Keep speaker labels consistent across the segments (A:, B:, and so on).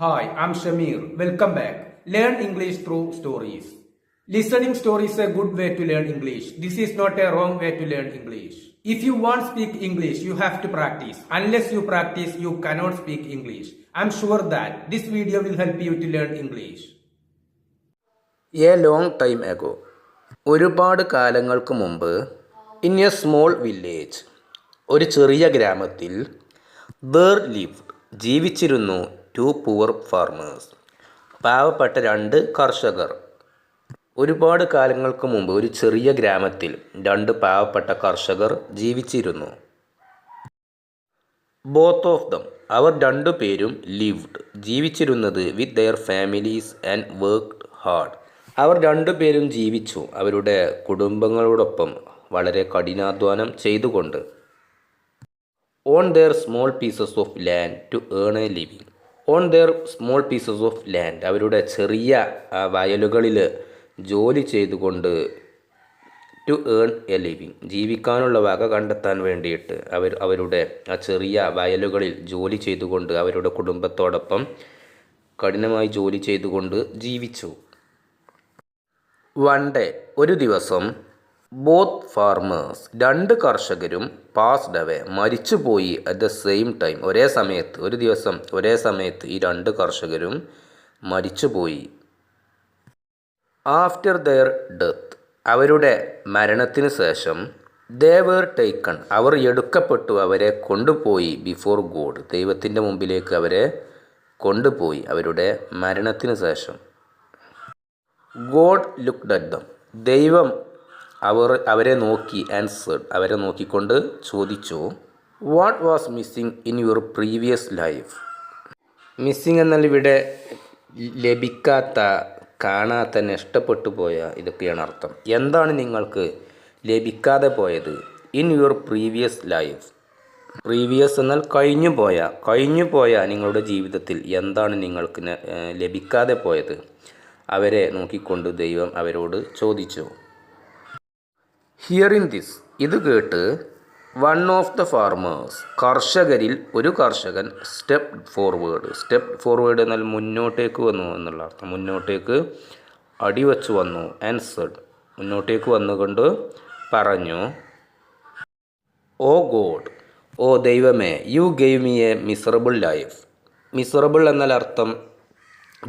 A: Hi, I'm Shamir. Welcome back. Learn English through stories. Listening stories is a good way to learn English. This is not a wrong way to learn English. If you want to speak English, you have to practice. Unless you practice, you cannot speak English. I'm sure that this video will help you to learn English.
B: A long time ago, ഒരുപാട് കാലങ്ങൾക്ക് മുമ്പ്, in A small village, ഒരു ചെറിയ ഗ്രാമത്തിൽ, there lived, ജീവിച്ചിരുന്നു to poor farmers, പാവപ്പെട്ട രണ്ട് കർഷകർ. ഒരുപാട് കാലങ്ങൾക്ക് മുമ്പ് ഒരു ചെറിയ ഗ്രാമത്തിൽ രണ്ട് പാവപ്പെട്ട കർഷകർ ജീവിച്ചിരുന്നു. ബോത്ത് ഓഫ് ദം, അവർ രണ്ടുപേരും ലിവ്ഡ്, ജീവിച്ചിരുന്നത് with their families and worked hard. അവർ രണ്ടുപേരും ജീവിച്ചു അവരുടെ കുടുംബങ്ങളോടൊപ്പം വളരെ കഠിനാധ്വാനം ചെയ്തുകൊണ്ട്. On their small pieces of land to earn a living. On their small pieces of land, അവരുടെ ചെറിയ വയലുകളിൽ ജോലി ചെയ്തുകൊണ്ട്, ടു ഏൺ എ ലിവിങ്, ജീവിക്കാനുള്ള വക കണ്ടെത്താൻ വേണ്ടിയിട്ട് അവരുടെ ആ ചെറിയ വയലുകളിൽ ജോലി ചെയ്തുകൊണ്ട് അവരുടെ കുടുംബത്തോടൊപ്പം കഠിനമായി ജോലി ചെയ്തുകൊണ്ട് ജീവിച്ചു. വൺ ഡേ, ഒരു ദിവസം, ബോത്ത് ഫാർമേഴ്സ്, രണ്ട് കർഷകരും, പാസ്ഡ് അവേ, മരിച്ചുപോയി അറ്റ് ദ സെയിം ടൈം, ഒരേ സമയത്ത്, ഒരു ദിവസം ഒരേ സമയത്ത് ഈ രണ്ട് കർഷകരും മരിച്ചുപോയി. ആഫ്റ്റർ ദെയർ ഡെത്ത്, അവരുടെ മരണത്തിന് ശേഷം, ദേ വേർ ടേക്കൺ, അവർ എടുക്കപ്പെട്ടു, അവരെ കൊണ്ടുപോയി, ബിഫോർ ഗോഡ്, ദൈവത്തിൻ്റെ മുമ്പിലേക്ക് അവരെ കൊണ്ടുപോയി അവരുടെ മരണത്തിന് ശേഷം. ഗോഡ് ലുക്ക്ഡ് അറ്റ് ദം, ദൈവം അവരെ നോക്കി, ആൻഡ് സെഡ്, അവരെ നോക്കിക്കൊണ്ട് ചോദിച്ചു, what was missing in your previous life. Missing എന്നാൽ ഇവിടെ ലഭിക്കാത്ത, കാണാത്ത, നഷ്ടപ്പെട്ടു പോയ, ഇതൊക്കെയാണ് അർത്ഥം. എന്താണ് നിങ്ങൾക്ക് ലഭിക്കാതെ പോയത്? In your previous life. Previous എന്നാൽ കഴിഞ്ഞു പോയ നിങ്ങളുടെ ജീവിതത്തിൽ എന്താണ് നിങ്ങൾക്ക് ലഭിക്കാതെ പോയത്? അവരെ നോക്കിക്കൊണ്ട് ദൈവം അവരോട് ചോദിച്ചു. ഹിയറിൻ ദിസ്, ഇത് കേട്ട്, വൺ ഓഫ് ദ ഫാർമേഴ്സ്, കർഷകരിൽ ഒരു കർഷകൻ, സ്റ്റെപ്പ് ഫോർവേഡ് എന്നാൽ മുന്നോട്ടേക്ക് വന്നു എന്നുള്ള അർത്ഥം. മുന്നോട്ടേക്ക് അടിവച്ചു വന്നു. ആൻഡ് സെഡ്, മുന്നോട്ടേക്ക് വന്നുകൊണ്ട് പറഞ്ഞു, ഓ ഗോഡ്, ഓ ദൈവമേ, you gave me A miserable life. Miserable എന്നാൽ അർത്ഥം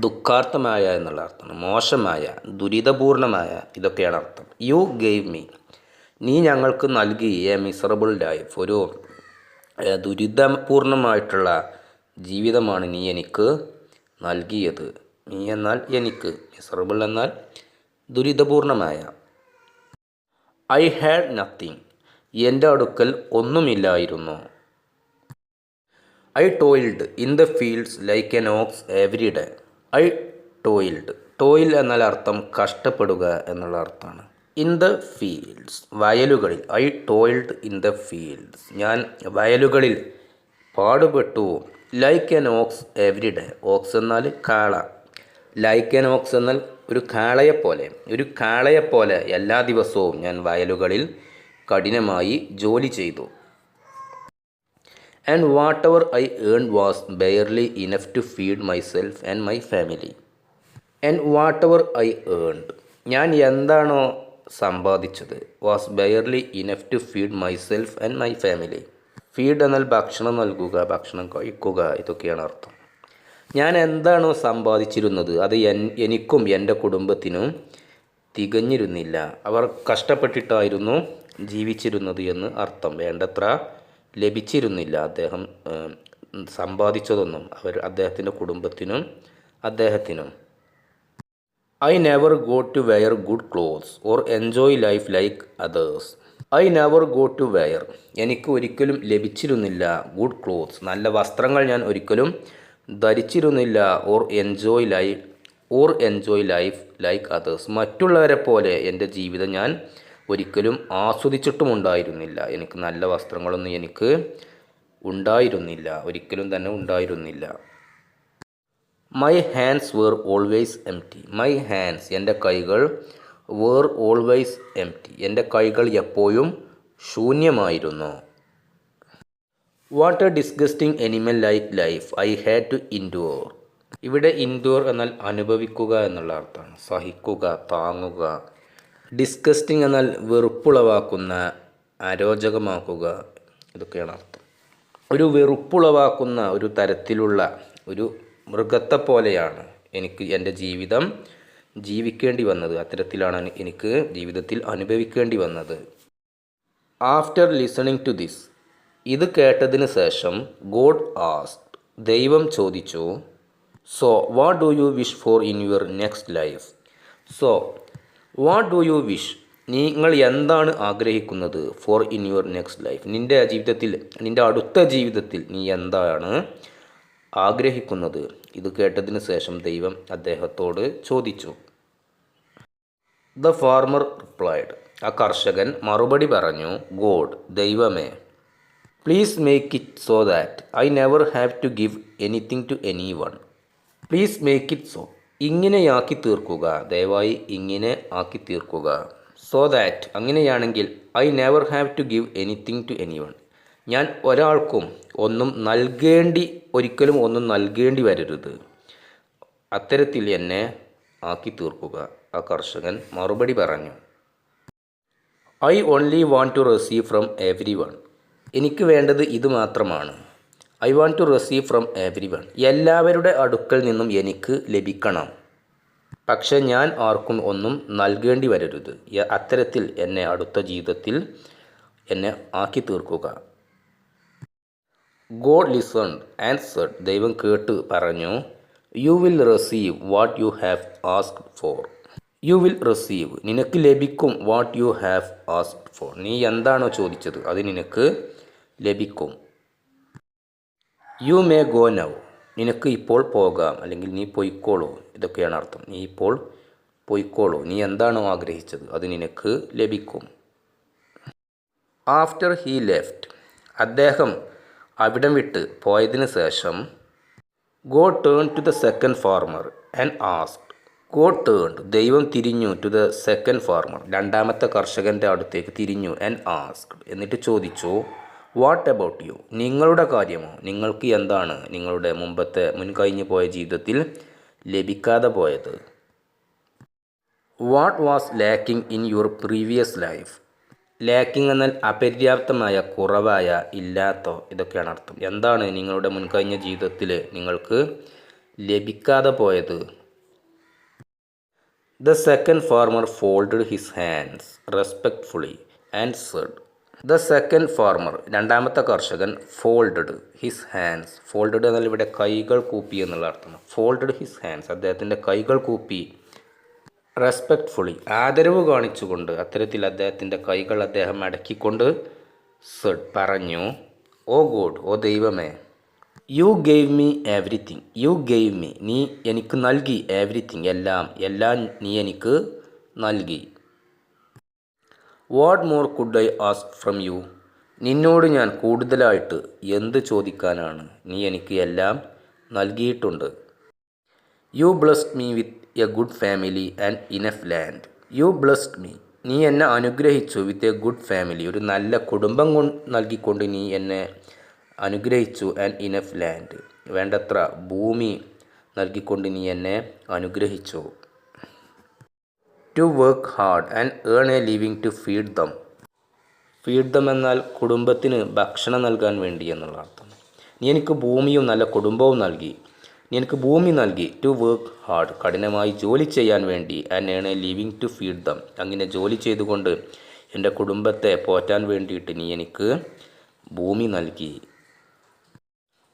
B: ദുഃഖാർത്ഥമായ എന്നുള്ള അർത്ഥമാണ്. മോശമായ, ദുരിതപൂർണമായ, ഇതൊക്കെയാണ് അർത്ഥം. യു ഗേവ് മീ, നീ ഞങ്ങൾക്ക് നൽകി, എ മിസറബിൾ ലൈഫ്, ഒരു ദുരിതപൂർണമായിട്ടുള്ള ജീവിതമാണ് നീ എനിക്ക് നൽകിയത്. നീ എന്നാൽ എനിക്ക്, മിസറബിൾ എന്നാൽ ദുരിതപൂർണമായ. ഐ ഹാഡ് നത്തിങ്, എൻ്റെ അടുക്കൽ ഒന്നുമില്ലായിരുന്നു. I toiled in the fields like an ox every day. I toiled, toil എന്നാൽ അർത്ഥം കഷ്ടപ്പെടുക എന്നുള്ള അർത്ഥമാണ്. ഇൻ ദ ഫീൽഡ്സ്, വയലുകളിൽ. I toiled in the fields, ഞാൻ വയലുകളിൽ പാടുപെട്ടു. Like an ox every day, ox എന്നാൽ കാള. ലൈക്ക് എൻ ഓക്സ് എന്നാൽ ഒരു കാളയെപ്പോലെ എല്ലാ ദിവസവും ഞാൻ വയലുകളിൽ കഠിനമായി ജോലി ചെയ്തു. And whatever I earn was barely enough to feed myself and my family. And whatever I earned, ഞാൻ എന്താണോ സമ്പാദിച്ചത്, was barely enough to feed myself and my family. Feed എന്നാൽ ഭക്ഷണം നൽകുക, ഭക്ഷണം കഴിക്കുക, ഇതൊക്കെയാണ് അർത്ഥം. ഞാൻ എന്താണോ സമ്പാദിച്ചിരുന്നത് അത് എനിക്കും എൻ്റെ കുടുംബത്തിനും തികഞ്ഞിരുന്നില്ല. അവർ കഷ്ടപ്പെട്ടിട്ടായിരുന്നു ജീവിച്ചിരുന്നത് എന്ന് അർത്ഥം. വേണ്ടത്ര ലഭിച്ചിരുന്നില്ല അദ്ദേഹം സമ്പാദിച്ചതൊന്നും അദ്ദേഹത്തിൻ്റെ കുടുംബത്തിനും അദ്ദേഹത്തിനും. I never got to wear good clothes or enjoy life like others. I never got to wear, എനിക്ക് ഒരിക്കലും ലഭിച്ചിരുന്നില്ല, ഗുഡ് ക്ലോത്ത്സ്, നല്ല വസ്ത്രങ്ങൾ ഞാൻ ഒരിക്കലും ധരിച്ചിരുന്നില്ല, or enjoy life like others, മറ്റുള്ളവരെ പോലെ എൻ്റെ ജീവിതം ഞാൻ ഒരിക്കലും ആസ്വദിച്ചിട്ടുമുണ്ടായിരുന്നില്ല. എനിക്ക് നല്ല വസ്ത്രങ്ങളൊന്നും എനിക്ക് ഉണ്ടായിരുന്നില്ല, ഒരിക്കലും തന്നെ ഉണ്ടായിരുന്നില്ല. My hands were always empty. My hands, എൻ്റെ കൈകൾ, വേർ ഓൾവേസ് എംപ്റ്റി, എൻ്റെ കൈകൾ എപ്പോഴും ശൂന്യമായിരുന്നു. What a disgusting animal like life I had to endure. ഇവിടെ ഇൻഡോർ എന്നാൽ അനുഭവിക്കുക എന്നുള്ള അർത്ഥമാണ്. സഹിക്കുക, താങ്ങുക. ഡിസ്കസ്റ്റിംഗ് എന്നാൽ വെറുപ്പുളവാക്കുന്ന, അരോചകമാക്കുക, ഇതൊക്കെയാണ് അർത്ഥം. ഒരു വെറുപ്പുളവാക്കുന്ന ഒരു തരത്തിലുള്ള ഒരു മൃഗത്തെ പോലെയാണ് എനിക്ക് എൻ്റെ ജീവിതം ജീവിക്കേണ്ടി വന്നത്. അത്തരത്തിലാണ് എനിക്ക് ജീവിതത്തിൽ അനുഭവിക്കേണ്ടി വന്നത്. ആഫ്റ്റർ ലിസണിങ് ടു ദിസ്, ഇത് കേട്ടതിന് ശേഷം, ഗോഡ് ആസ്ക്ഡ്, ദൈവം ചോദിച്ചു, so what do you wish for in your next life. So what do you wish, നിങ്ങൾ എന്താണ് ആഗ്രഹിക്കുന്നത്, for in your next life, നിൻ്റെ ജീവിതത്തിൽ, നിൻ്റെ അടുത്ത ജീവിതത്തിൽ നീ എന്താണ് ആഗ്രഹിക്കുന്നത്. ഇത് കേട്ടതിന് ശേഷം ദൈവം അദ്ദേഹത്തോട് ചോദിച്ചു. ദ ഫാർമർ റിപ്ലൈഡ്, ആ കർഷകൻ മറുപടി പറഞ്ഞു, ഗോഡ്, ദൈവമേ, please make it so that I never have to give anything to anyone. Please make it so, ഇങ്ങനെയാക്കി തീർക്കുക, ദയവായി ഇങ്ങനെ ആക്കി തീർക്കുക. സോ ദാറ്റ്, അങ്ങനെയാണെങ്കിൽ, I never have to give anything to anyone, ഞാൻ ഒരാൾക്കും ഒരിക്കലും ഒന്നും നൽകേണ്ടി വരരുത്. അത്തരത്തിൽ എന്നെ ആക്കി തീർക്കുക. ആ കർഷകൻ മറുപടി പറഞ്ഞു. I only want to receive from everyone, എനിക്ക് വേണ്ടത് ഇത് മാത്രമാണ്. I want to receive from everyone, എല്ലാവരുടെ അടുക്കൽ നിന്നും എനിക്ക് ലഭിക്കണം. പക്ഷെ ഞാൻ ആർക്കും ഒന്നും നൽകേണ്ടി വരരുത്. അത്തരത്തിൽ എന്നെ അടുത്ത ജീവിതത്തിൽ എന്നെ ആക്കി തീർക്കുക. ഗോഡ് ലിസൺഡ് ആൻഡ് സെഡ്, ദൈവം കേട്ട് പറഞ്ഞു, you will receive what you have asked four. You will receive, നിനക്ക് ലഭിക്കും, what you have asked four, നീ എന്താണോ ചോദിച്ചത് അത് നിനക്ക് ലഭിക്കും. യു മേ ഗോ നൗ, നിനക്ക് ഇപ്പോൾ പോകാം, അല്ലെങ്കിൽ നീ പൊയ്ക്കോളൂ, ഇതൊക്കെയാണ് അർത്ഥം. നീ ഇപ്പോൾ പൊയ്ക്കോളൂ, നീ എന്താണോ ആഗ്രഹിച്ചത് അത് നിനക്ക് ലഭിക്കും. ആഫ്റ്റർ ഹീ ലെഫ്റ്റ്, അദ്ദേഹം അവിടം വിട്ട് പോയതിന് ശേഷം, God turn to the second farmer and asked. God turned, ദൈവം തിരിഞ്ഞു, ടു ദ സെക്കൻഡ് ഫാർമർ, രണ്ടാമത്തെ കർഷകൻ്റെ അടുത്തേക്ക് തിരിഞ്ഞു, ആൻഡ് ആസ്ക്ഡ്, എന്നിട്ട് ചോദിച്ചു, വാട്ട് അബൌട്ട് യു, നിങ്ങളുടെ കാര്യമോ, നിങ്ങൾക്ക് എന്താണ് നിങ്ങളുടെ മുൻകഴിഞ്ഞു പോയ ജീവിതത്തിൽ ലഭിക്കാതെ പോയത്. What was lacking in your previous life. Lacking എന്നാൽ അപര്യാപ്തമായ, കുറവായ, ഇല്ലാത്ത, ഇതൊക്കെയാണ് അർത്ഥം. എന്താണ് നിങ്ങളുടെ മുൻകഴിഞ്ഞ ജീവിതത്തിൽ നിങ്ങൾക്ക് ലഭിക്കാതെ പോയത്. The second farmer folded his hands respectfully and said. The second farmer, രണ്ടാമത്തെ കർഷകൻ, ഫോൾഡഡ് ഹിസ് ഹാൻഡ്സ്, ഫോൾഡഡ് എന്നാൽ ഇവിടെ കൈകൾ കൂപ്പി എന്നുള്ള അർത്ഥം. ഫോൾഡഡ് ഹിസ് ഹാൻഡ്സ്, അദ്ദേഹത്തിൻ്റെ കൈകൾ കൂപ്പി, റെസ്പെക്റ്റ്ഫുള്ളി, ആദരവ് കാണിച്ചുകൊണ്ട്, അത്തരത്തിൽ അദ്ദേഹത്തിൻ്റെ കൈകൾ അദ്ദേഹം അടക്കിക്കൊണ്ട്, സെഡ്, പറഞ്ഞു, ഓ ഗോഡ്, ഓ ദൈവമേ, you gave me everything, you gave me, നീ എനിക്ക് നൽകി, എവറിത്തിങ്, എല്ലാം നീ എനിക്ക് നൽകി. What more could I ask from you, നിന്നോട് ഞാൻ കൂടുതലായിട്ട് എന്ത് ചോദിക്കാനാണ്, നീ എനിക്ക് എല്ലാം നൽകിയിട്ടുണ്ട്. You blessed me with a good family and enough land. You blessed me, നീ എന്നെ അനുഗ്രഹിച്ചു, വിത്ത് എ ഗുഡ് ഫാമിലി, ഒരു നല്ല കുടുംബം നൽകിക്കൊണ്ട് നീ എന്നെ അനുഗ്രഹിച്ചു, ആൻഡ് ഇനഫ് ലാൻഡ്, വേണ്ടത്ര ഭൂമി നൽകിക്കൊണ്ട് നീ എന്നെ അനുഗ്രഹിച്ചു. To work hard and earn a living to feed them. Feed them എന്നാൽ കുടുംബത്തിന് ഭക്ഷണം നൽകാൻ വേണ്ടി എന്നുള്ള അർത്ഥം. നീ എനിക്ക് ഭൂമിയും നല്ല കുടുംബവും നൽകി, നീ എനിക്ക് ഭൂമി നൽകി. ടു വർക്ക് ഹാർഡ്, കഠിനമായി ജോലി ചെയ്യാൻ വേണ്ടി, and earn a living to feed them, അങ്ങനെ ജോലി ചെയ്തുകൊണ്ട് എൻ്റെ കുടുംബത്തെ പോറ്റാൻ വേണ്ടിയിട്ട് നീ എനിക്ക് ഭൂമി നൽകി.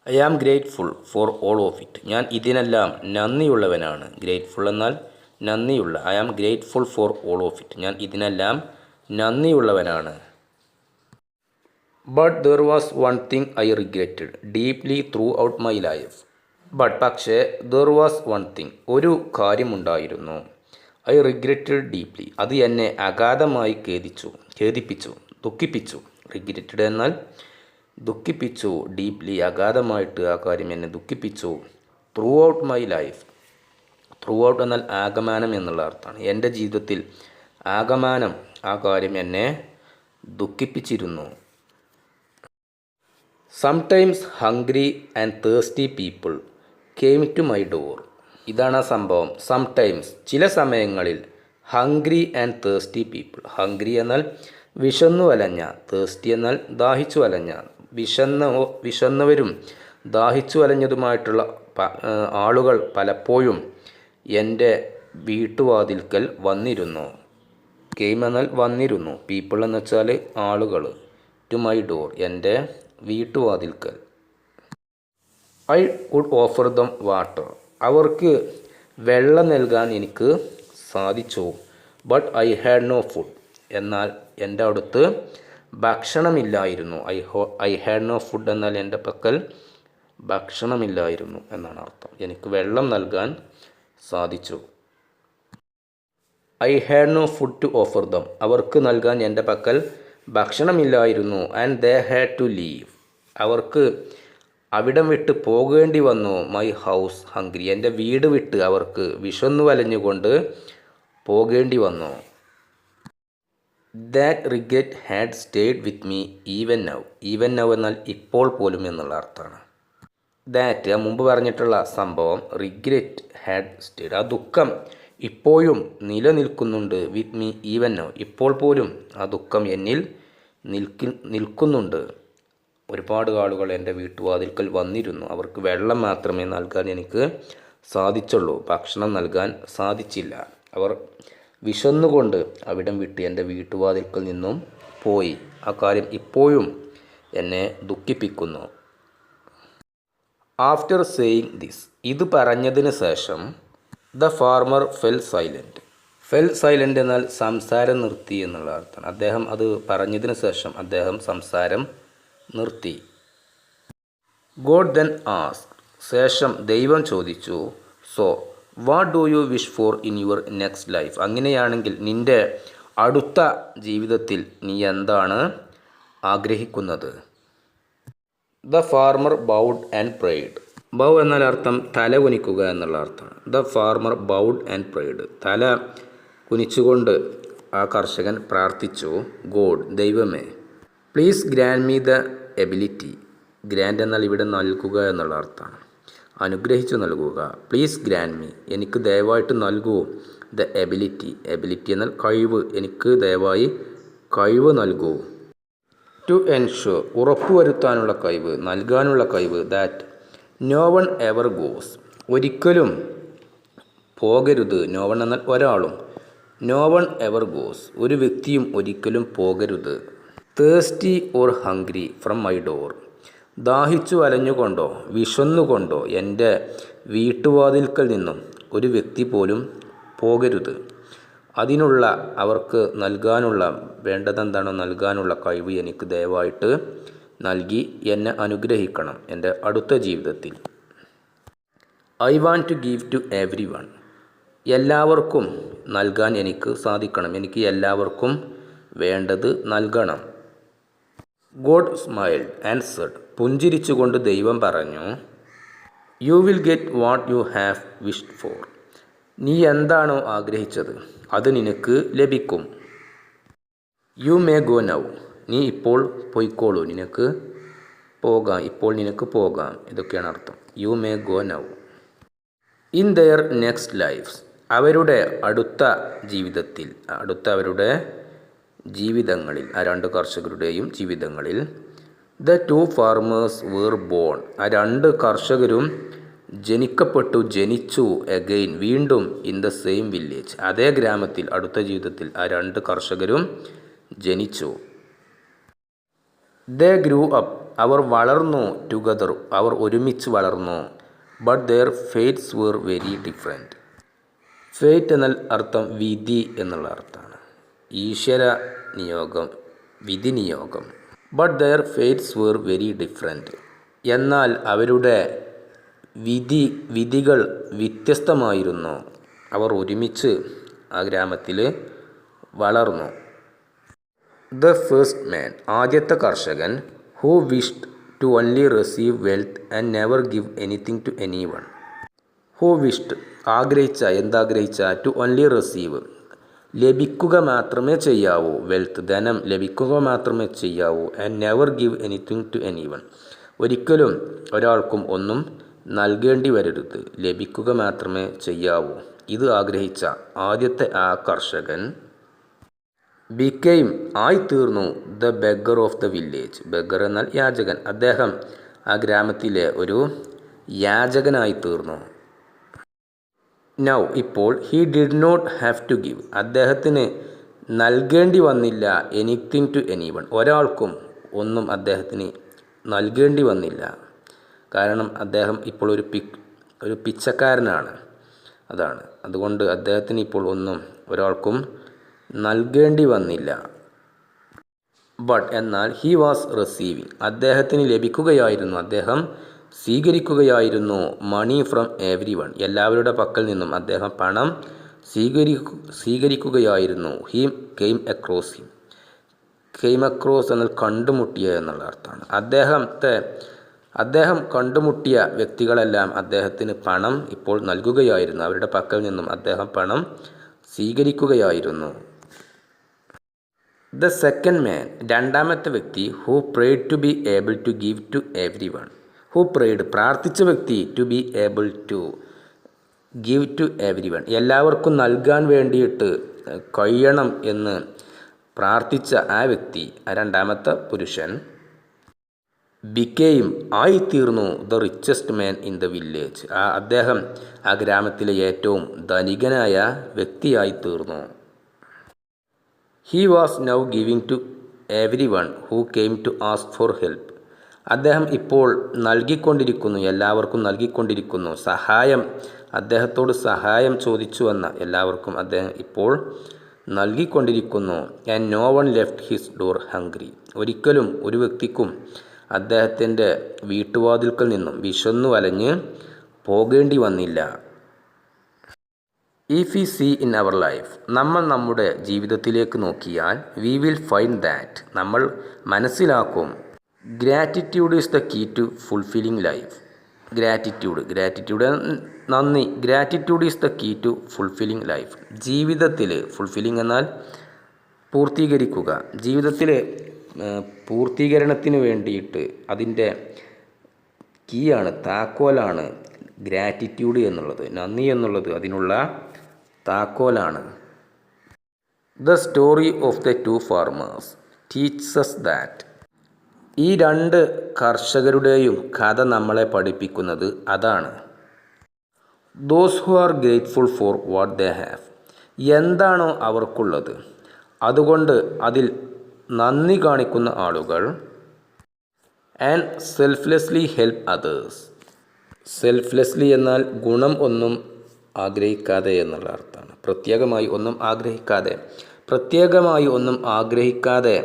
B: I am grateful for all of it, ഞാൻ ഇതിനെല്ലാം നന്ദിയുള്ളവനാണ്. ഗ്രേറ്റ്ഫുൾ എന്നാൽ നന്ദിയുള്ള. I am grateful for all of it, ഞാൻ ഇതിനെല്ലാം നന്ദിയുള്ളവനാണ്. But there was one thing I regretted deeply throughout my life. പക്ഷേ ദർ വാസ് വൺ തിങ്, ഒരു കാര്യമുണ്ടായിരുന്നു. ഐ റിഗ്രറ്റഡ് ഡീപ്ലി, അത് എന്നെ അഗാധമായി ഖേദിപ്പിച്ചു, ദുഃഖിപ്പിച്ചു. റിഗ്രറ്റഡ് എന്നാൽ ദുഃഖിപ്പിച്ചു, ഡീപ്ലി അഗാധമായിട്ട് ആ കാര്യം എന്നെ ദുഃഖിപ്പിച്ചു. Throughout my life, throughout എന്നാൽ ആകമാനം എന്നുള്ള അർത്ഥമാണ്. എൻ്റെ ജീവിതത്തിൽ ആകമാനം ആ കാര്യം എന്നെ ദുഃഖിപ്പിച്ചിരുന്നു. Sometimes hungry and thirsty people came to my door. ഇതാണ് ആ സംഭവം. സംടൈംസ് ചില സമയങ്ങളിൽ hungry and thirsty people. Hungry എന്നാൽ വിശന്നു വലഞ്ഞ, തേഴ്സ്റ്റി എന്നാൽ ദാഹിച്ചു വലഞ്ഞ. വിശന്നവരും ദാഹിച്ചു വലഞ്ഞതുമായിട്ടുള്ള ആളുകൾ പലപ്പോഴും എൻ്റെ വീട്ടുവാതിൽക്കൽ വന്നിരുന്നു. കെയിം എന്നാൽ വന്നിരുന്നു, പീപ്പിൾ എന്ന് വെച്ചാൽ ആളുകൾ, ടു മൈ ഡോർ എൻ്റെ വീട്ടുവാതിൽക്കൽ. I would offer them water. അവർക്ക് വെള്ളം നൽകാൻ എനിക്ക് സാധിച്ചു. But I had no food. എന്നാൽ എൻ്റെ അടുത്ത് ഭക്ഷണമില്ലായിരുന്നു. ഐ ഹാഡ് നോ ഫുഡ് എന്നാൽ എൻ്റെ പക്കൽ ഭക്ഷണമില്ലായിരുന്നു എന്നാണ് അർത്ഥം. എനിക്ക് വെള്ളം നൽകാൻ സാധിച്ചു. I had no food to offer them. അവർക്ക് നൽകാൻ എൻ്റെ പക്കൽ ഭക്ഷണമില്ലായിരുന്നു. And they had to leave. അവർക്ക് അവിടം വിട്ട് പോകേണ്ടി വന്നു. My house hungry. എൻ്റെ വീട് വിട്ട് അവർക്ക് വിശന്നു വലഞ്ഞുകൊണ്ട് പോകേണ്ടി വന്നു. That regret had stayed with me even now. Even now എന്നാൽ ഇപ്പോൾ പോലും എന്നുള്ള അർത്ഥമാണ്. ദാറ്റ് മുമ്പ് പറഞ്ഞിട്ടുള്ള സംഭവം, റിഗ്രറ്റ് ഹാഡ് സ്റ്റേഡ്, ആ ദുഃഖം ഇപ്പോഴും നിലനിൽക്കുന്നുണ്ട്. വിത്ത് മീ ഈവൻ നൗ, ഇപ്പോൾ പോലും ആ ദുഃഖം എന്നിൽ നിൽക്കുന്നുണ്ട്. ഒരുപാട് ആളുകൾ എൻ്റെ വീട്ടുവാതിൽക്കൽ വന്നിരുന്നു. അവർക്ക് വെള്ളം മാത്രമേ നൽകാൻ എനിക്ക് സാധിച്ചുള്ളൂ, ഭക്ഷണം നൽകാൻ സാധിച്ചില്ല. അവർ വിശന്നുകൊണ്ട് അവിടം വിട്ട് എൻ്റെ വീട്ടുവാതിൽക്കൽ നിന്നും പോയി. ആ കാര്യം ഇപ്പോഴും എന്നെ ദുഃഖിപ്പിക്കുന്നു. ആഫ്റ്റർ സേയിങ് ദിസ്, ഇത് പറഞ്ഞതിന് ശേഷം, the farmer fell silent. Fell silent എന്നാൽ സംസാരം നിർത്തി എന്നുള്ള അർത്ഥമാണ്. അദ്ദേഹം അത് പറഞ്ഞതിന് ശേഷം അദ്ദേഹം സംസാരം നിർത്തി. God then ask. ശേഷം ദൈവം ചോദിച്ചു, so what do you wish for in your next life. അങ്ങനെയാണെങ്കിൽ നിൻ്റെ അടുത്ത ജീവിതത്തിൽ നീ എന്താണ് ആഗ്രഹിക്കുന്നത്? The farmer bowed and prayed. Bow എന്നാൽ അർത്ഥം തല കുനിക്കുക എന്നുള്ള അർത്ഥമാണ്. The farmer bowed and prayed. തല കുനിച്ചുകൊണ്ട് ആ കർഷകൻ പ്രാർത്ഥിച്ചു. ഗോഡ്, ദൈവമേ, please grant me the ability. Grant എന്നാൽ ഇവിടെ നൽകുക എന്നുള്ള അർത്ഥമാണ്. അനുഗ്രഹിച്ചു നൽകുക. പ്ലീസ് ഗ്രാൻഡ് മീ, എനിക്ക് ദയവായിട്ട് നൽകൂ. The ability. എബിലിറ്റി എന്നാൽ കഴിവ്. എനിക്ക് ദയവായി കഴിവ് നൽകൂ. ടു എൻഷുർ, ഉറപ്പുവരുത്താനുള്ള കഴിവ്, നൽകാനുള്ള കഴിവ്. That no one ever goes, ഒരിക്കലും പോകരുത്. നോ വൺ എന്നാൽ ഒരാളും. നോ വൺ എവർ ഗോസ്, ഒരു വ്യക്തിയും ഒരിക്കലും പോകരുത്. Thirsty or hungry from my door. ദാഹിച്ചു വലഞ്ഞുകൊണ്ടോ വിശന്നുകൊണ്ടോ എൻ്റെ വീട്ടുവാതിൽക്കൽ നിന്നും ഒരു വ്യക്തി പോലും പോകരുത്. അതിനുള്ള അവർക്ക് നൽകാനുള്ള വേണ്ടതെന്താണോ നൽകാനുള്ള കഴിവ് എനിക്ക് ദയവായിട്ട് നൽകി എന്നെ അനുഗ്രഹിക്കണം എൻ്റെ അടുത്ത ജീവിതത്തിൽ. I want to give to everyone. എല്ലാവർക്കും നൽകാൻ എനിക്ക് സാധിക്കണം. എനിക്ക് എല്ലാവർക്കും വേണ്ടത് നൽകണം. God smiled and said. പുഞ്ചിരിച്ചുകൊണ്ട് ദൈവം പറഞ്ഞു, you will get what you have wished for. നീ എന്താണോ ആഗ്രഹിച്ചത് അത് നിനക്ക് ലഭിക്കും. You may go now. നീ ഇപ്പോൾ പോയിക്കോളൂ, നിനക്ക് പോകാം, ഇപ്പോൾ നിനക്ക് പോകാം. ഇതൊക്കെയാണ് അർത്ഥം. You may go now. In their next lifes. അവരുടെ അടുത്ത ജീവിതത്തിൽ, അവരുടെ ജീവിതങ്ങളിൽ, ആ രണ്ട് കർഷകരുടെയും ജീവിതങ്ങളിൽ, the two farmers were born. ആ രണ്ട് കർഷകരും ജനിച്ചു അഗെയിൻ, വീണ്ടും, ഇൻ ദ സെയിം വില്ലേജ്, അതേ ഗ്രാമത്തിൽ, അടുത്ത ജീവിതത്തിൽ ആ രണ്ട് കർഷകരും ജനിച്ചു. ദേ ഗ്രൂ അപ്പ്. അവർ വളർന്നു. ടുഗദർ. അവർ ഒരുമിച്ച് വളർന്നു. But their fates were very different. Fate എന്നാൽ അർത്ഥം വിധി എന്നുള്ള അർത്ഥമാണ്. ഈശ്വര നിയോഗം, വിധി നിയോഗം. But their fates were very different. എന്നാൽ അവരുടെ വിധികൾ വ്യത്യസ്തമായിരുന്നു. അവർ ഒരുമിച്ച് ആ ഗ്രാമത്തിൽ വളർന്നു. The first man. ആദ്യത്തെ കർഷകൻ. Who wished to only receive wealth and never give anything to anyone. Who wished ആഗ്രഹിച്ച, എന്താഗ്രഹിച്ച, ടു ഓൺലി റിസീവ് ലഭിക്കുക മാത്രമേ ചെയ്യാവൂ, വെൽത്ത് ധനം ലഭിക്കുക മാത്രമേ ചെയ്യാവൂ, and never give anything to anyone ഒരിക്കലും ഒരാൾക്കും ഒന്നും നൽകേണ്ടി വരരുത്, ലഭിക്കുക മാത്രമേ ചെയ്യാവൂ. ഇത് ആഗ്രഹിച്ച ആദ്യത്തെ ആ കർഷകൻ ബിക്കെയിം ആയിത്തീർന്നു the beggar of the village. Beggar എന്നാൽ യാചകൻ. അദ്ദേഹം ആ ഗ്രാമത്തിലെ ഒരു യാചകനായി തീർന്നു. നൗ ഇപ്പോൾ he did not have to give. അദ്ദേഹത്തിന് നൽകേണ്ടി വന്നില്ല എനിത്തിങ് ടു എനിവൺ. ഒരാൾക്കും ഒന്നും അദ്ദേഹത്തിന് നൽകേണ്ടി വന്നില്ല. കാരണം അദ്ദേഹം ഇപ്പോൾ ഒരു പിച്ചക്കാരനാണ്. അതുകൊണ്ട് അദ്ദേഹത്തിന് ഇപ്പോൾ ഒന്നും ഒരാൾക്കും നൽകേണ്ടി വന്നില്ല. ബട്ട് എന്നാൽ ഹി വാസ് റിസീവിങ്. അദ്ദേഹത്തിന് ലഭിക്കുകയായിരുന്നു, അദ്ദേഹം സ്വീകരിക്കുകയായിരുന്നു മണി ഫ്രം എവരി വൺ. എല്ലാവരുടെ പക്കൽ നിന്നും അദ്ദേഹം പണം സ്വീകരിക്കുകയായിരുന്നു. He came across him. Came across എന്നാൽ കണ്ടുമുട്ടിയ എന്നുള്ള അർത്ഥമാണ്. അദ്ദേഹം കണ്ടുമുട്ടിയ വ്യക്തികളെല്ലാം അദ്ദേഹത്തിന് പണം ഇപ്പോൾ നൽകുകയായിരുന്നു. അവരുടെ പക്കൽ നിന്നും അദ്ദേഹം പണം സ്വീകരിക്കുകയായിരുന്നു. ദ സെക്കൻഡ് മാൻ, രണ്ടാമത്തെ വ്യക്തി, who prayed to be able to give to everyone. Who prayed, പ്രാർത്ഥിച്ച വ്യക്തി, to be able to give to everyone, എല്ലാവർക്കും നൽകാൻ വേണ്ടിയിട്ട് കഴിയണം എന്ന് പ്രാർത്ഥിച്ച ആ വ്യക്തി, രണ്ടാമത്തെ പുരുഷൻ, ബിക്കെയിം ആയിത്തീർന്നു the richest man in the village. അദ്ദേഹം ആ ഗ്രാമത്തിലെ ഏറ്റവും ധനികനായ വ്യക്തിയായി തീർന്നു. He was now giving to everyone who came to ask for help. അദ്ദേഹം ഇപ്പോൾ നൽകിക്കൊണ്ടിരിക്കുന്നു, എല്ലാവർക്കും നൽകിക്കൊണ്ടിരിക്കുന്നു. അദ്ദേഹത്തോട് സഹായം ചോദിച്ചു വന്ന എല്ലാവർക്കും അദ്ദേഹം ഇപ്പോൾ നൽകിക്കൊണ്ടിരിക്കുന്നു. And no one left his door hungry. ഒരിക്കലും ഒരു വ്യക്തിക്കും അദ്ദേഹത്തിൻ്റെ വീട്ടുവാതിൽക്കൽ നിന്നും വിശന്നു വലഞ്ഞ് പോകേണ്ടി വന്നില്ല. If we see in our life, നമ്മൾ നമ്മുടെ ജീവിതത്തിലേക്ക് നോക്കിയാൽ, വി വിൽ ഫൈൻഡ് ദാറ്റ്, നമ്മൾ മനസ്സിലാക്കും, gratitude is the key to fulfilling life. Gratitude നന്ദി. Gratitude is the key to fulfilling life. ജീവിതത്തിൽ ഫുൾഫില്ലിംഗ് എന്നാൽ പൂർത്തീകരിക്കുക. ജീവിതത്തിൽ പൂർത്തീകരണത്തിന് വേണ്ടിയിട്ട് അതിൻ്റെ കീയാണ്, താക്കോലാണ് ഗ്രാറ്റിറ്റ്യൂഡ് എന്നുള്ളത്. നന്ദി എന്നുള്ളത് അതിനുള്ള താക്കോലാണ്. The story of the two farmers teaches that. ഈ രണ്ട് കർഷകരുടെയും കഥ നമ്മളെ പഠിപ്പിക്കുന്നത് അതാണ്. Those who are grateful for what they have. എന്താണോ അവർക്കുള്ളത് അതുകൊണ്ട് അതിൽ നന്ദി കാണിക്കുന്ന ആളുകൾ. And selflessly help others. Selflessly എന്നാൽ ഗുണം ഒന്നും ആഗ്രഹിക്കാതെ എന്നുള്ള അർത്ഥമാണ്. പ്രത്യേകമായി ഒന്നും ആഗ്രഹിക്കാതെ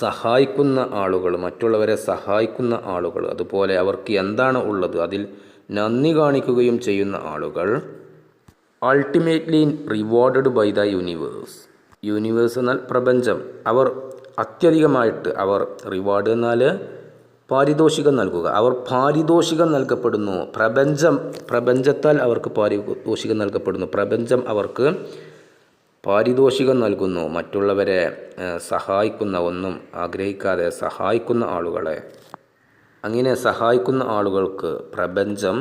B: സഹായിക്കുന്ന ആളുകൾ, മറ്റുള്ളവരെ സഹായിക്കുന്ന ആളുകൾ, അതുപോലെ അവർക്ക് എന്താണ് ഉള്ളത് അതിൽ നന്ദി കാണിക്കുകയും ചെയ്യുന്ന ആളുകൾ. Ultimately rewarded by the universe. Universe എന്നാൽ പ്രപഞ്ചം. അവർ അത്യധികമായിട്ട് റിവാർഡ് എന്നാൽ പാരിതോഷികം നൽകുക. അവർ പാരിതോഷികം നൽകപ്പെടുന്നു. പ്രപഞ്ചത്താൽ അവർക്ക് പാരിതോഷികം നൽകപ്പെടുന്നു. പ്രപഞ്ചം അവർക്ക് പാരിതോഷികം നൽകുന്നു. മറ്റുള്ളവരെ സഹായിക്കുന്ന, ഒന്നും ആഗ്രഹിക്കാതെ സഹായിക്കുന്ന ആളുകളെ, അങ്ങനെ സഹായിക്കുന്ന ആളുകൾക്ക് പ്രപഞ്ചം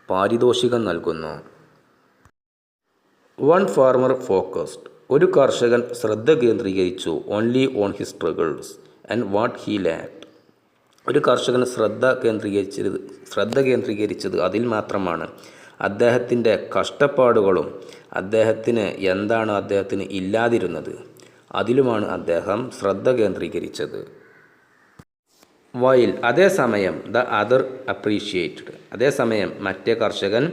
B: പാരിതോഷികം നൽകുന്നു. One farmer focused. ഒരു കർഷകൻ ശ്രദ്ധ കേന്ദ്രീകരിച്ചു only on his struggles and what he lacked. ഒരു കർഷകൻ ശ്രദ്ധ കേന്ദ്രീകരിച്ചത് അതിൽ മാത്രമാണ്. അദ്ദേഹത്തിൻ്റെ കഷ്ടപ്പാടുകളും അദ്ദേഹത്തിന് ഇല്ലാതിരുന്നത് അതിലുമാണ് അദ്ദേഹം ശ്രദ്ധ കേന്ദ്രീകരിച്ചത്. വൈൽ, അതേസമയം, ദ അതർ അപ്രീഷിയേറ്റഡ്. അതേസമയം മറ്റേ കർഷകൻ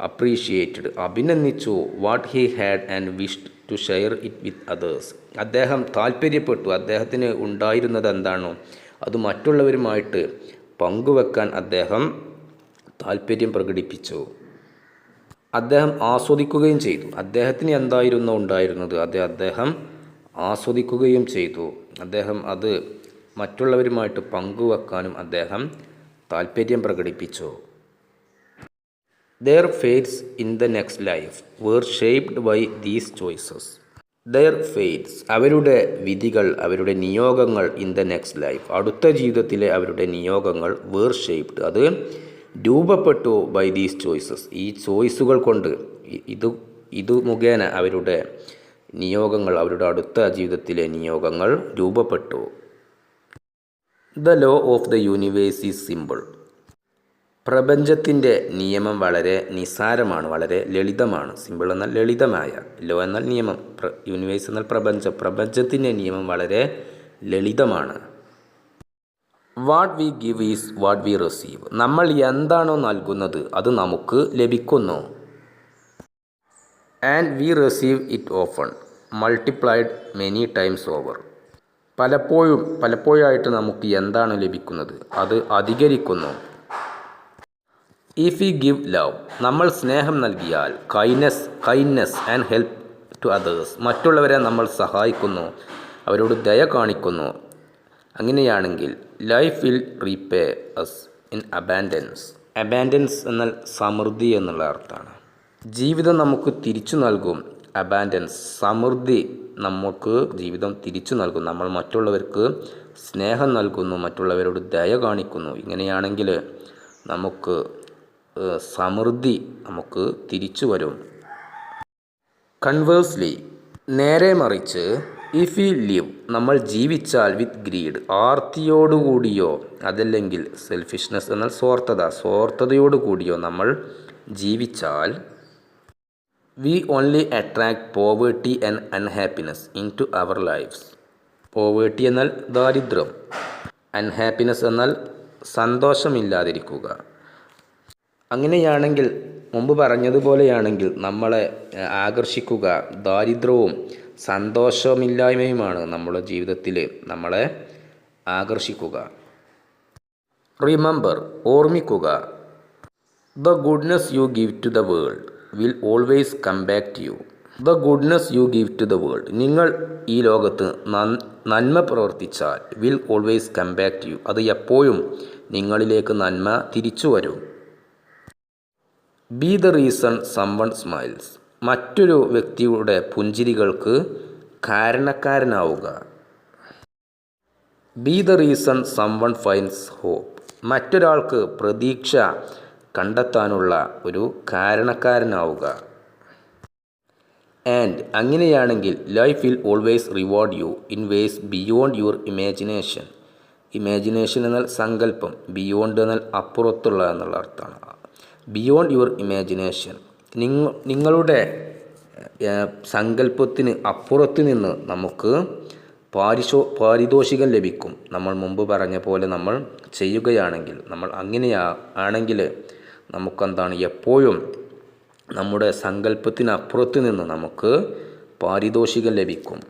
B: അപ്രീഷിയേറ്റഡ്, അഭിനന്ദിച്ചു, what he had and wished to share it with others. അദ്ദേഹം താല്പര്യപ്പെട്ടു, അദ്ദേഹത്തിന് ഉണ്ടായിരുന്നത് എന്താണോ അത് മറ്റുള്ളവരുമായിട്ട് പങ്കുവെക്കാൻ അദ്ദേഹം താല്പര്യം പ്രകടിപ്പിച്ചു. അദ്ദേഹം ആസ്വദിക്കുകയും ചെയ്തു. അദ്ദേഹത്തിന് എന്തായിരുന്നോ ഉണ്ടായിരുന്നത് അത് അദ്ദേഹം ആസ്വദിക്കുകയും ചെയ്തു. അദ്ദേഹം അത് മറ്റുള്ളവരുമായിട്ട് പങ്കുവെക്കാനും അദ്ദേഹം താല്പര്യം പ്രകടിപ്പിച്ചു. Their fates in the next life were shaped by these choices. Their fates അവരുടെ വിധികൾ, അവരുടെ നിയോഗങ്ങൾ ഇൻ ദ നെക്സ്റ്റ് ലൈഫ് അടുത്ത ജീവിതത്തിലെ അവരുടെ നിയോഗങ്ങൾ വേർ ഷേപ്ഡ് അത് രൂപപ്പെട്ടു ബൈ ദീസ് ചോയ്സസ് ഈ ചോയ്സുകൾ കൊണ്ട് ഇത് മുഖേന അവരുടെ നിയോഗങ്ങൾ അവരുടെ അടുത്ത ജീവിതത്തിലെ നിയോഗങ്ങൾ രൂപപ്പെട്ടു. The law of the universe is simple പ്രപഞ്ചത്തിൻ്റെ നിയമം വളരെ നിസാരമാണ്, വളരെ ലളിതമാണ്. സിമ്പിൾ എന്നാൽ ലളിതമായ, ലോ എന്നാൽ നിയമം, യൂണിവേഴ്സ് എന്നാൽ പ്രപഞ്ചത്തിൻ്റെ നിയമം വളരെ ലളിതമാണ്. What we give is what we receive നമ്മൾ എന്താണോ നൽകുന്നത് അത് നമുക്ക് ലഭിക്കുന്നു. And we receive it often multiplied many times over പലപ്പോഴായിട്ട് നമുക്ക് എന്താണ് ലഭിക്കുന്നത് അത് അധികരിക്കുന്നു. ഇഫ് വി ഗിവ് ലവ് നമ്മൾ സ്നേഹം നൽകിയാൽ kindness and help to others മറ്റുള്ളവരെ നമ്മൾ സഹായിക്കുന്നു, അവരോട് ദയ കാണിക്കുന്നു. അങ്ങനെയാണെങ്കിൽ life will repay us in abundance എന്നാൽ സമൃദ്ധി എന്നുള്ള അർത്ഥമാണ്. ജീവിതം നമുക്ക് തിരിച്ചു നൽകും. അബാൻഡൻസ് സമൃദ്ധി നമുക്ക് ജീവിതം തിരിച്ചു നൽകും. നമ്മൾ മറ്റുള്ളവർക്ക് സ്നേഹം നൽകുന്നു, മറ്റുള്ളവരോട് ദയ കാണിക്കുന്നു. ഇങ്ങനെയാണെങ്കിൽ നമുക്ക് സമൃദ്ധി നമുക്ക് തിരിച്ചു വരും. കൺവേഴ്സ്ലി നേരെ മറിച്ച് ഇഫ് വി ലിവ് നമ്മൾ ജീവിച്ചാൽ വിത്ത് ഗ്രീഡ് ആർത്തിയോടുകൂടിയോ അതല്ലെങ്കിൽ സെൽഫിഷ്നെസ് എന്നാൽ സ്വാർത്ഥതയോടുകൂടിയോ നമ്മൾ ജീവിച്ചാൽ we only attract poverty and unhappiness into our lives poverty എന്നാൽ ദാരിദ്ര്യം, അൺഹാപ്പിനെസ് എന്നാൽ സന്തോഷമില്ലാതിരിക്കുക. അങ്ങനെയാണെങ്കിൽ മുമ്പ് പറഞ്ഞതുപോലെയാണെങ്കിൽ നമ്മളെ ആകർഷിക്കുക ദാരിദ്ര്യവും സന്തോഷമില്ലായ്മയുമാണ് നമ്മുടെ ജീവിതത്തിൽ നമ്മളെ ആകർഷിക്കുക. റിമെമ്പർ ഓർമ്മിക്കുക the goodness you give to the world will always come back to you. The goodness you give to the world നിങ്ങൾ ഈ ലോകത്ത് നന്മ പ്രവർത്തിച്ചാൽ will always come back to you അത് എപ്പോഴും നിങ്ങളിലേക്ക് നന്മ തിരിച്ചു വരും. Be the reason someone smiles മറ്റൊരു വ്യക്തിയുടെ പുഞ്ചിരികൾക്ക് കാരണക്കാരനാവുക. Be the reason someone finds hope മറ്റൊരാൾക്ക് പ്രതീക്ഷ കണ്ടെത്താനുള്ള ഒരു കാരണക്കാരനാവുക. ആൻഡ് അങ്ങനെയാണെങ്കിൽ life will always reward you in vase beyond your imagination. Imagination എന്നാൽ സങ്കല്പം, ബിയോണ്ട് എന്നാൽ അപ്പുറത്തുള്ള എന്നുള്ള അർത്ഥമാണ്. ബിയോണ്ട് യുവർ ഇമാജിനേഷൻ നിങ്ങളുടെ സങ്കല്പത്തിന് അപ്പുറത്ത് നിന്ന് നമുക്ക് പാരിതോഷികം ലഭിക്കും. നമ്മൾ മുമ്പ് പറഞ്ഞ പോലെ നമ്മൾ ചെയ്യുകയാണെങ്കിൽ, നമ്മൾ അങ്ങനെയാണെങ്കിൽ നമുക്കെന്താണ് എപ്പോഴും നമ്മുടെ സങ്കല്പത്തിന് അപ്പുറത്ത് നിന്ന് നമുക്ക് പാരിതോഷികം ലഭിക്കും.